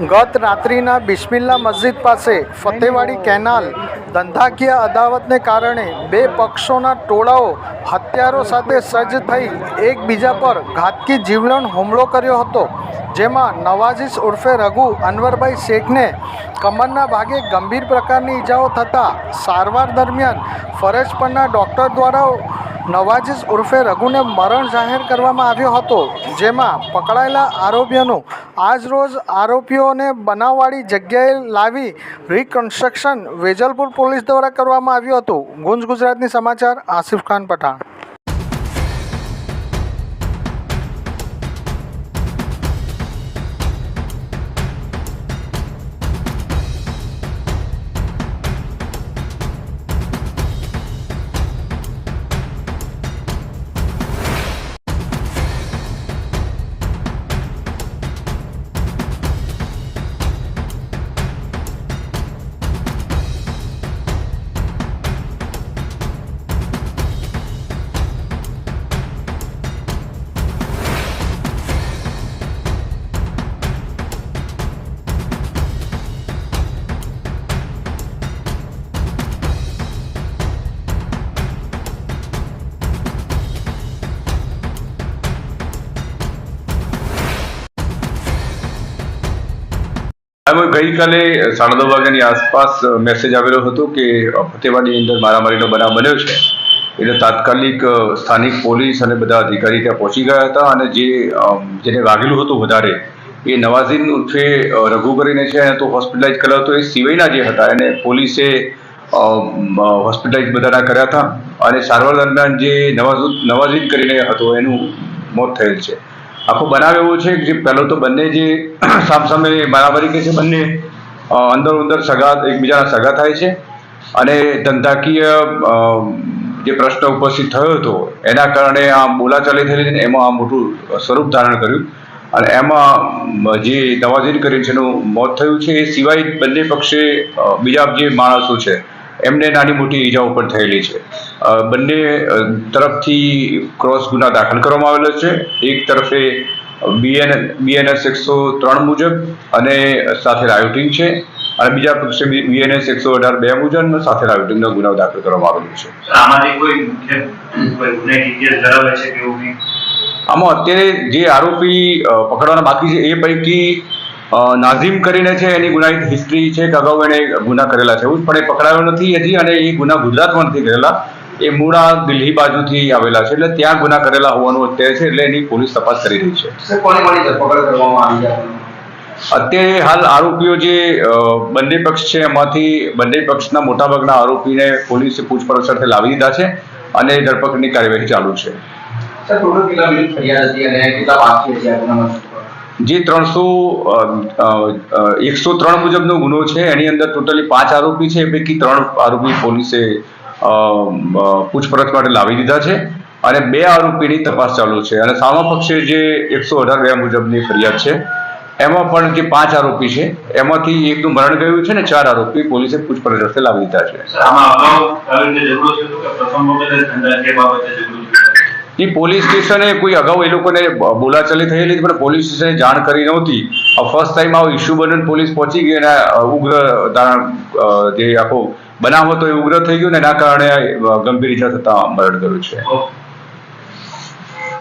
ગત રાત્રિના બિસ્મિલ્લા મસ્જિદ પાસે ફતેવાડી કેનાલ ધંધાકીય અદાવતને કારણે બે પક્ષોના ટોળાઓ હથિયારો સાથે સજ્જ થઈ એકબીજા પર ઘાતકી જીવલેણ હુમલો કર્યો હતો, જેમાં નવાઝીસ ઉર્ફે રઘુ અનવરભાઈ શેખને કમરના ભાગે ગંભીર પ્રકારની ઈજાઓ થતાં સારવાર દરમિયાન ફરજ પરના ડૉક્ટર દ્વારા નવાઝીસ ઉર્ફે રઘુને મરણ જાહેર કરવામાં આવ્યો હતો, જેમાં પકડાયેલા આરોપીઓનું આજરોજ આરોપીઓને બનાવવાળી જગ્યાએ લાવી રિકન્સ્ટ્રક્શન વેજલપુર પોલીસ દ્વારા કરવામાં આવ્યું હતું. ગુંજ ગુજરાતની સમાચાર, આસિફ ખાન પઠાણ. ગઈકાલે 2:30 વાગ્યાની આસપાસ મેસેજ આવેલો હતો કે ફતેવાડીની અંદર મારામારીનો બનાવ બન્યો છે. એટલે તાત્કાલિક સ્થાનિક પોલીસ અને બધા અધિકારી ત્યાં પહોંચી ગયા હતા અને જેને વાગેલું હતું વધારે એ નવાઝીન ઉર્ફે રઘુ કરીને છે, એને તો હોસ્પિટલાઇઝ કર્યો હતો. એ સિવાયના જે હતા એને પોલીસે હોસ્પિટલાઇઝ બધાના કર્યા હતા અને સારવાર દરમિયાન જે નવાઝીન કરીને હતો એનું મોત થયેલ છે. આખો બનાવ એવો છે કે જે પહેલો તો બંને જે સામસામે મારામારી કે છે, બંને અંદર સગા એકબીજાના સગા થાય છે અને ધંધાકીય જે પ્રશ્ન ઉપસ્થિત થયો હતો એના કારણે આ બોલાચાલી થયેલી છે. એમાં આ મોટું સ્વરૂપ ધારણ કર્યું અને એમાં જે નવાઝીન કરીને છે એનું મોત થયું છે. એ સિવાય બંને પક્ષે બીજા જે માણસો છે એમને નાની મોટી ઈજાઓ પણ થયેલી છે. બંને તરફથી ક્રોસ ગુના દાખલ કરવામાં આવેલો છે. એક તરફે BNS 103 મુજબ અને સાથે રાયોટિંગ છે અને બીજા પક્ષે BNS 118(2) મુજબ સાથે રાયોટિંગનો ગુનો દાખલ કરવામાં આવેલો છે. આમાં અત્યારે જે આરોપી પકડવાના બાકી છે એ પૈકી નાઝીમ કરીને છે, એની ગુનાહિત હિસ્ટ્રી છે કે અગાઉ એને ગુના કરેલા છે એવું, પણ એ પકડાયો નથી હજી અને એ ગુના ગુજરાતમાં નથી કરેલા. એ મૂળા દિલ્હી બાજુથી આવેલા છે, એટલે ત્યાં ગુના કરેલા હોવાનું અત્યારે છે, એટલે એની પોલીસ તપાસ કરી રહી છે. અત્યારે હાલ આરોપીઓ જે બંને પક્ષ છે એમાંથી બંને પક્ષના મોટાભાગના આરોપીને પોલીસે પૂછપરછ અર્થે લાવી દીધા છે અને ધરપકડની કાર્યવાહી ચાલુ છે. જે 103 મુજબનો ગુનો છે એની અંદર ટોટલી 5 આરોપી છે. એ પૈકી 3 આરોપી પોલીસે પૂછપરછ માટે લાવી દીધા છે અને 2 આરોપીની તપાસ ચાલુ છે. અને સામા પક્ષે જે 118(2) મુજબની ફરિયાદ છે એમાં પણ જે 5 આરોપી છે એમાંથી એકનું મરણ ગયું છે ને 4 આરોપી પોલીસે પૂછપરછ અર્થે લાવી દીધા છે. પોલીસ સ્ટેશને કોઈ અગાઉ એ લોકોને બોલાચાલી થયેલી પણ પોલીસ સ્ટેશને જાણ કરી નહોતી. ફર્સ્ટ ટાઈમ આવો ઇસ્યુ બનીને પોલીસ પહોંચી ગઈ અને ઉગ્ર જે આખો બનાવ હતો એ ઉગ્ર થઈ ગયો ને એના કારણે ગંભીર ઈજા થતા મરણ ગયું છે.